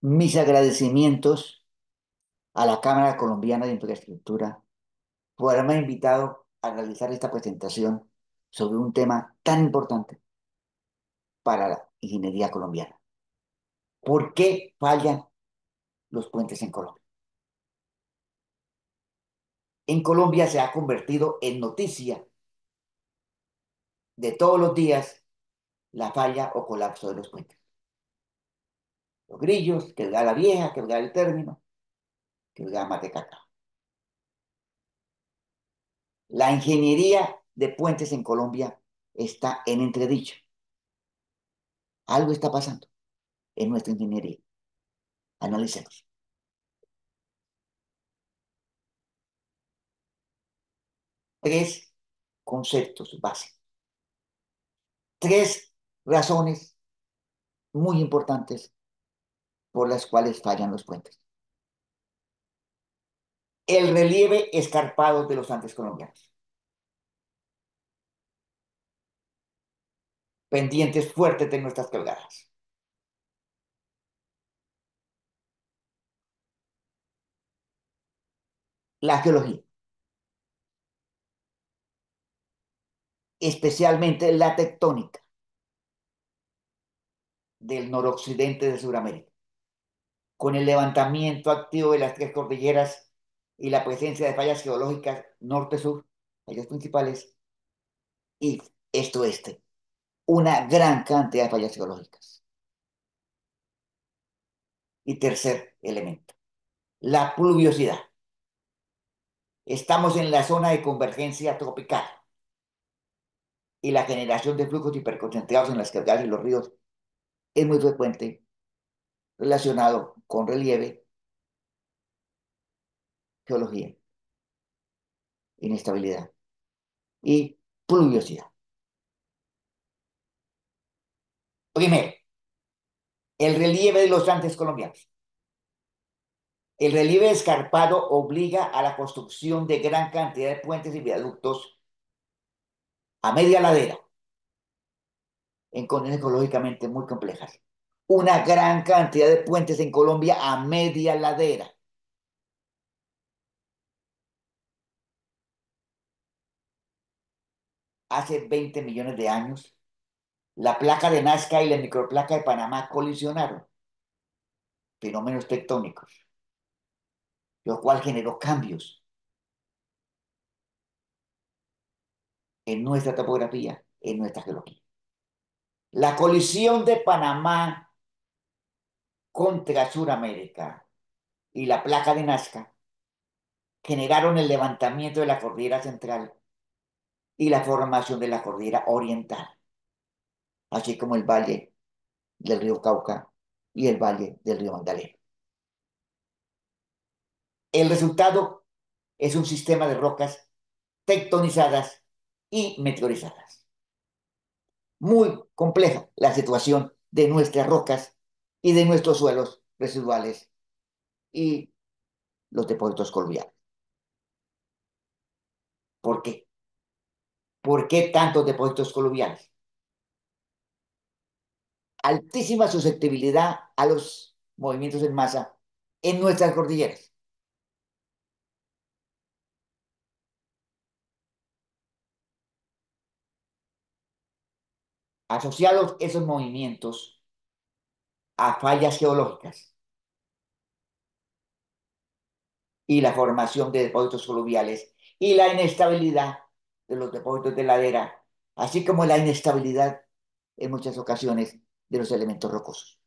Mis agradecimientos a la Cámara Colombiana de Infraestructura por haberme invitado a realizar esta presentación sobre un tema tan importante para la ingeniería colombiana. ¿Por qué fallan los puentes en Colombia? En Colombia se ha convertido en noticia de todos los días la falla o colapso de los puentes. Los grillos, que la vieja, que el término, que el Matecata. La ingeniería de puentes en Colombia está en entredicho. Algo está pasando en nuestra ingeniería. Analicemos. Tres conceptos básicos. Tres razones muy importantes por las cuales fallan los puentes. El relieve escarpado de los Andes colombianos. Pendientes fuertes de nuestras quebradas. La geología, especialmente la tectónica del noroccidente de Sudamérica, con el levantamiento activo de las tres cordilleras y la presencia de fallas geológicas norte-sur, fallas principales, y este-oeste, una gran cantidad de fallas geológicas. Y tercer elemento, la pluviosidad. Estamos en la zona de convergencia tropical y la generación de flujos hiperconcentrados en las quebradas y los ríos es muy frecuente relacionado con relieve, geología, inestabilidad y pluviosidad. Primero, el relieve de los Andes colombianos. El relieve escarpado obliga a la construcción de gran cantidad de puentes y viaductos a media ladera en condiciones ecológicamente muy complejas. Una gran cantidad de puentes en Colombia a media ladera. Hace 20 millones de años, la placa de Nazca y la microplaca de Panamá colisionaron, fenómenos tectónicos, lo cual generó cambios en nuestra topografía, en nuestra geología. La colisión de Panamá contra Sudamérica y la placa de Nazca generaron el levantamiento de la cordillera central y la formación de la cordillera oriental, así como el valle del río Cauca y el valle del río Magdalena. El resultado es un sistema de rocas tectonizadas y meteorizadas. Muy compleja la situación de nuestras rocas y de nuestros suelos residuales y los depósitos coluviales. ¿Por qué? ¿Por qué tantos depósitos coluviales? Altísima susceptibilidad a los movimientos en masa en nuestras cordilleras. Asociados esos movimientos a fallas geológicas y la formación de depósitos fluviales y la inestabilidad de los depósitos de ladera, así como la inestabilidad en muchas ocasiones de los elementos rocosos.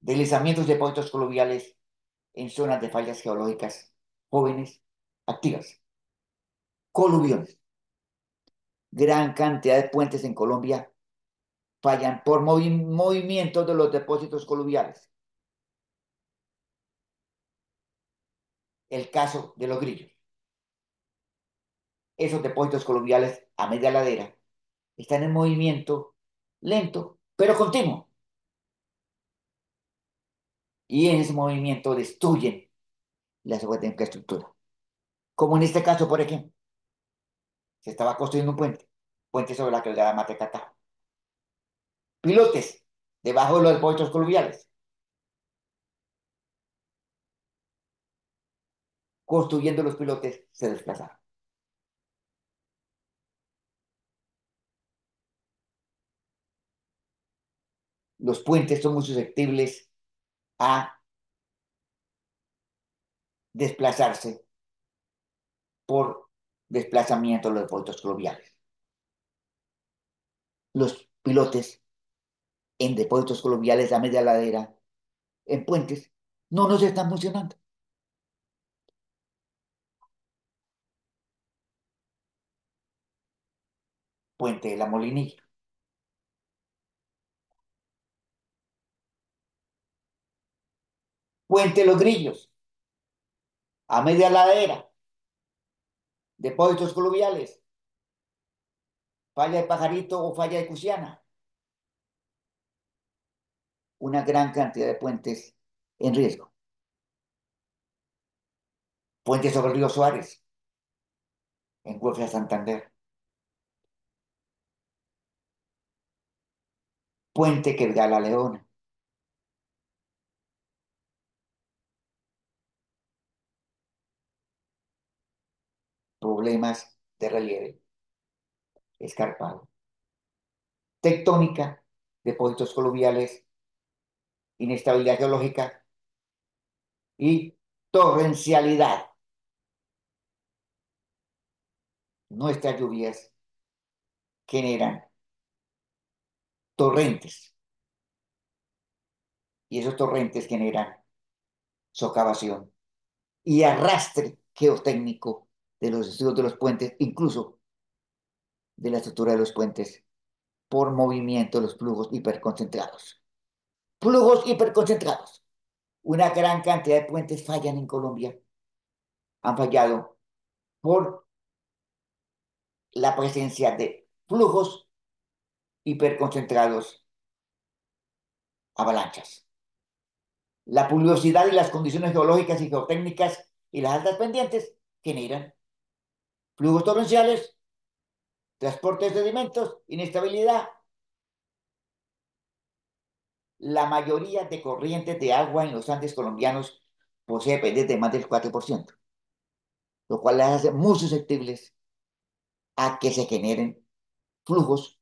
Deslizamientos de depósitos fluviales en zonas de fallas geológicas jóvenes, activas. Coluviones. Gran cantidad de puentes en Colombia fallan por movimiento de los depósitos coluviales. El caso de los grillos. Esos depósitos coluviales a media ladera están en movimiento lento, pero continuo. Y en ese movimiento destruyen la seguridad de infraestructura. Como en este caso, por ejemplo, se estaba construyendo un puente sobre la quebrada Matecatá. pilotes debajo de los depósitos coluviales, construyendo los pilotes se desplazaron. Los puentes son muy susceptibles a desplazarse por desplazamiento de los depósitos coluviales. Los pilotes en depósitos coluviales a media ladera, en puentes, no nos están funcionando. Puente de la Molinilla, Puente de los Grillos, a media ladera, depósitos coluviales, falla de Pajarito o falla de Cusiana, una gran cantidad de puentes en riesgo. Puente sobre el río Suárez, en Cuefla Santander. Puente que da la Leona. Problemas de relieve escarpado. Tectónica, depósitos coluviales, inestabilidad geológica y torrencialidad. Nuestras lluvias generan torrentes y esos torrentes generan socavación y arrastre geotécnico de los estudios de los puentes, incluso de la estructura de los puentes, por movimiento de los flujos hiperconcentrados. Flujos hiperconcentrados. Una gran cantidad de puentes fallan en Colombia. Han fallado por la presencia de flujos hiperconcentrados, avalanchas. La pluviosidad y las condiciones geológicas y geotécnicas y las altas pendientes generan flujos torrenciales, transporte de sedimentos, inestabilidad. La mayoría de corrientes de agua en los Andes colombianos posee pendientes de más del 4%, lo cual las hace muy susceptibles a que se generen flujos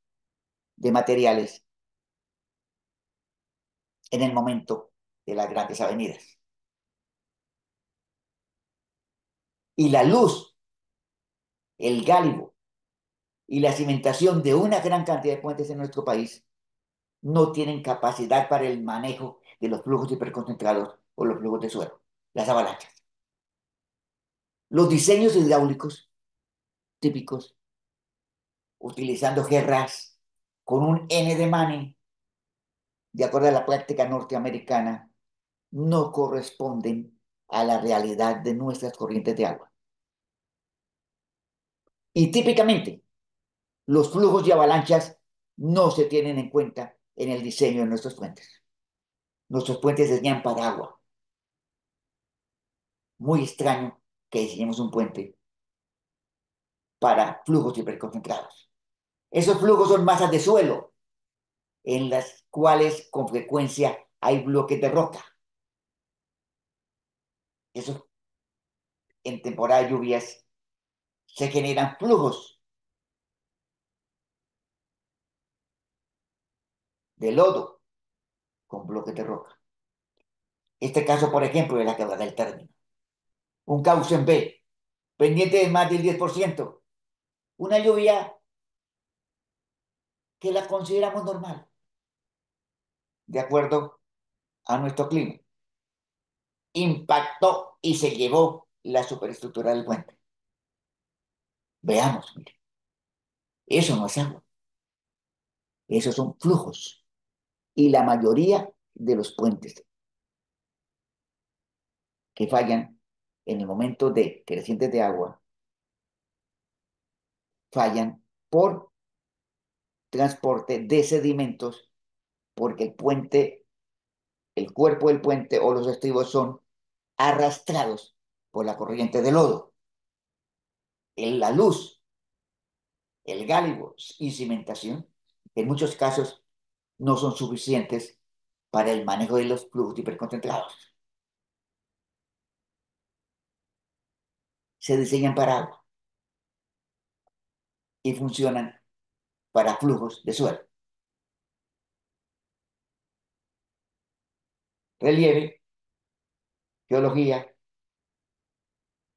de materiales en el momento de las grandes avenidas. Y la luz, el gálibo y la cimentación de una gran cantidad de puentes en nuestro país no tienen capacidad para el manejo de los flujos hiperconcentrados o los flujos de suelo, las avalanchas. Los diseños hidráulicos típicos, utilizando GERRAS con un N de Manning, de acuerdo a la práctica norteamericana, no corresponden a la realidad de nuestras corrientes de agua. Y típicamente, los flujos y avalanchas no se tienen en cuenta en el diseño de nuestros puentes. Nuestros puentes se diseñan para agua. Muy extraño que diseñemos un puente para flujos hiperconcentrados. Esos flujos son masas de suelo en las cuales con frecuencia hay bloques de roca. Esos en temporada de lluvias se generan flujos de lodo con bloques de roca. Este caso, por ejemplo, es la quebrada del término. Un cauce en B, pendiente de más del 10%. Una lluvia que la consideramos normal, de acuerdo a nuestro clima. Impactó y se llevó la superestructura del puente. Veamos, mire, eso no es agua, esos son flujos. Y la mayoría de los puentes que fallan en el momento de crecientes de agua fallan por transporte de sedimentos, porque el puente, el cuerpo del puente o los estribos son arrastrados por la corriente de lodo. La luz, el gálibo y cimentación, en muchos casos no son suficientes para el manejo de los flujos hiperconcentrados. Se diseñan para agua y funcionan para flujos de suelo. Relieve, geología,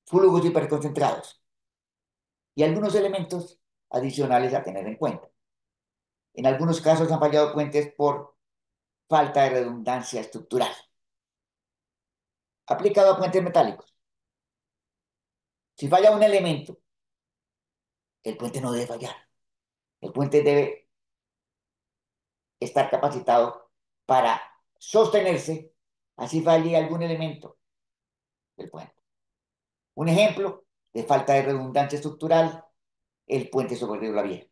flujos hiperconcentrados y algunos elementos adicionales a tener en cuenta. En algunos casos han fallado puentes por falta de redundancia estructural. Aplicado a puentes metálicos. Si falla un elemento, el puente no debe fallar. El puente debe estar capacitado para sostenerse, así falle algún elemento del puente. Un ejemplo de falta de redundancia estructural, el puente sobre el río La Vieja.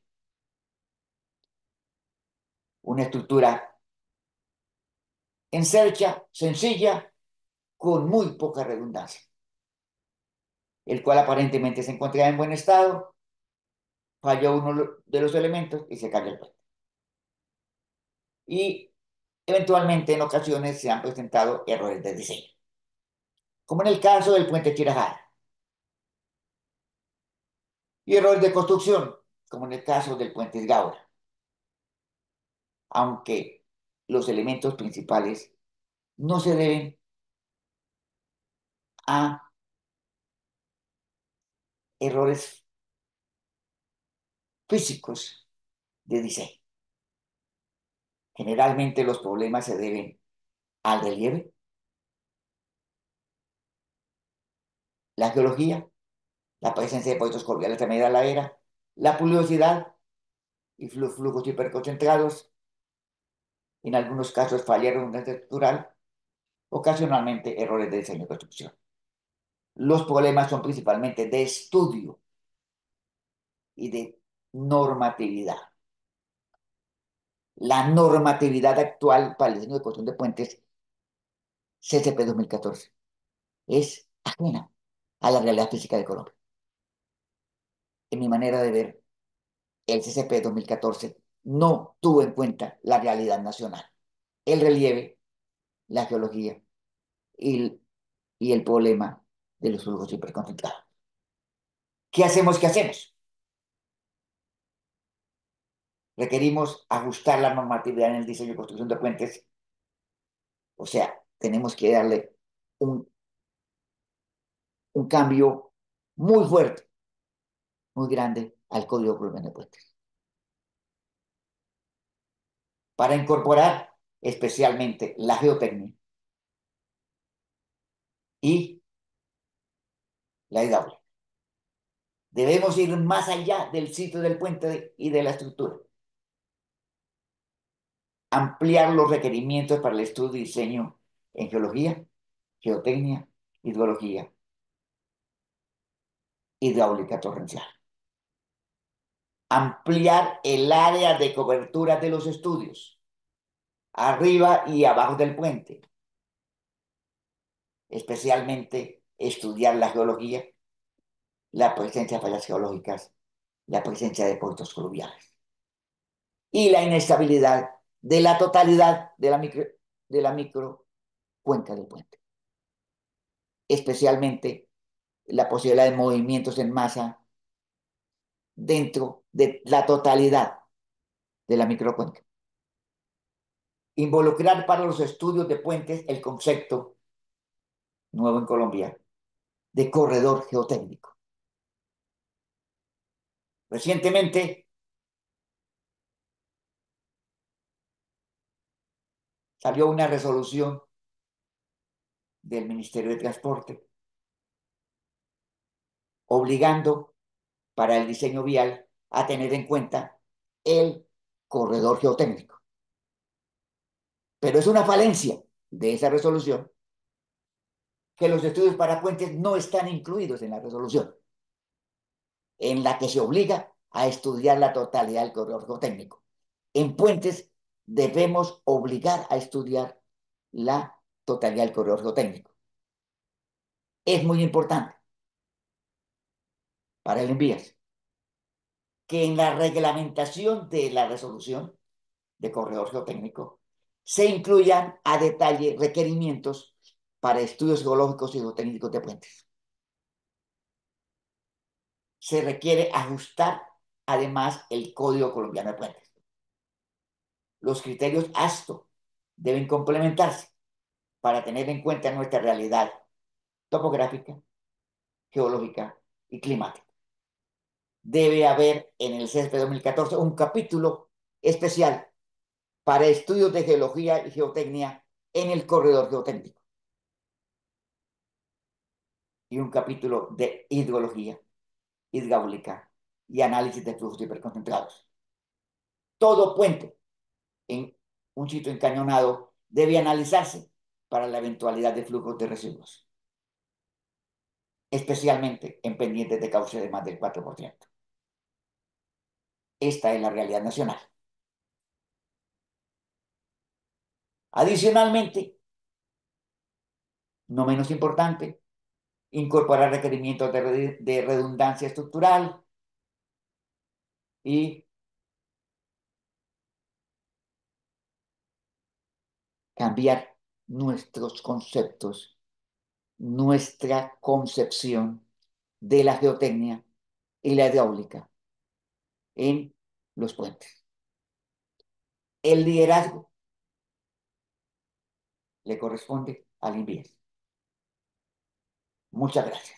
Una estructura encercha, sencilla, con muy poca redundancia, el cual aparentemente se encontraba en buen estado, falla uno de los elementos y se cae el puente. Y eventualmente en ocasiones se han presentado errores de diseño, como en el caso del puente Chirajara, y errores de construcción, como en el caso del puente Esgaura, aunque los elementos principales no se deben a errores físicos de diseño. Generalmente los problemas se deben al relieve, la geología, la presencia de depósitos corrientes a media ladera, la pluviosidad y flujos hiperconcentrados, en algunos casos falla redundancia estructural, ocasionalmente errores de diseño y construcción. Los problemas son principalmente de estudio y de normatividad. La normatividad actual para el diseño de construcción de puentes CCP 2014 es ajena a la realidad física de Colombia. En mi manera de ver, el CCP 2014 no tuvo en cuenta la realidad nacional, el relieve, la geología y, y el problema de los flujos hiperconcentrados. ¿Qué hacemos? ¿Qué hacemos? Requerimos ajustar la normatividad en el diseño y construcción de puentes. O sea, tenemos que darle un, un cambio muy fuerte, muy grande al Código Colombiano de Puentes, para incorporar especialmente la geotecnia y la hidráulica. Debemos ir más allá del sitio del puente y de la estructura. Ampliar los requerimientos para el estudio y diseño en geología, geotecnia, hidrología, hidráulica torrencial. Ampliar el área de cobertura de los estudios, arriba y abajo del puente. Especialmente estudiar la geología, la presencia de fallas geológicas, la presencia de depósitos fluviales y la inestabilidad de la totalidad de la micro cuenca del puente. Especialmente la posibilidad de movimientos en masa dentro de la totalidad de la microcuenca. Involucrar para los estudios de puentes el concepto nuevo en Colombia de corredor geotécnico. Recientemente salió una resolución del Ministerio de Transporte obligando para el diseño vial a tener en cuenta el corredor geotécnico. Pero es una falencia de esa resolución que los estudios para puentes no están incluidos en la resolución, en la que se obliga a estudiar la totalidad del corredor geotécnico. En puentes debemos obligar a estudiar la totalidad del corredor geotécnico. Es muy importante para el envías que en la reglamentación de la resolución de corredor geotécnico, se incluyan a detalle requerimientos para estudios geológicos y geotécnicos de puentes. Se requiere ajustar además el Código Colombiano de Puentes. Los criterios ASTO deben complementarse para tener en cuenta nuestra realidad topográfica, geológica y climática. Debe haber en el CESP 2014 un capítulo especial para estudios de geología y geotecnia en el corredor geotécnico y un capítulo de hidrología, hidráulica y análisis de flujos hiperconcentrados. Todo puente en un sitio encañonado debe analizarse para la eventualidad de flujos de residuos, especialmente en pendientes de cauce de más del 4%. Esta es la realidad nacional. Adicionalmente, no menos importante, incorporar requerimientos de redundancia estructural y cambiar nuestros conceptos, nuestra concepción de la geotecnia y la hidráulica en los puentes. El liderazgo le corresponde al INVIES. Muchas gracias.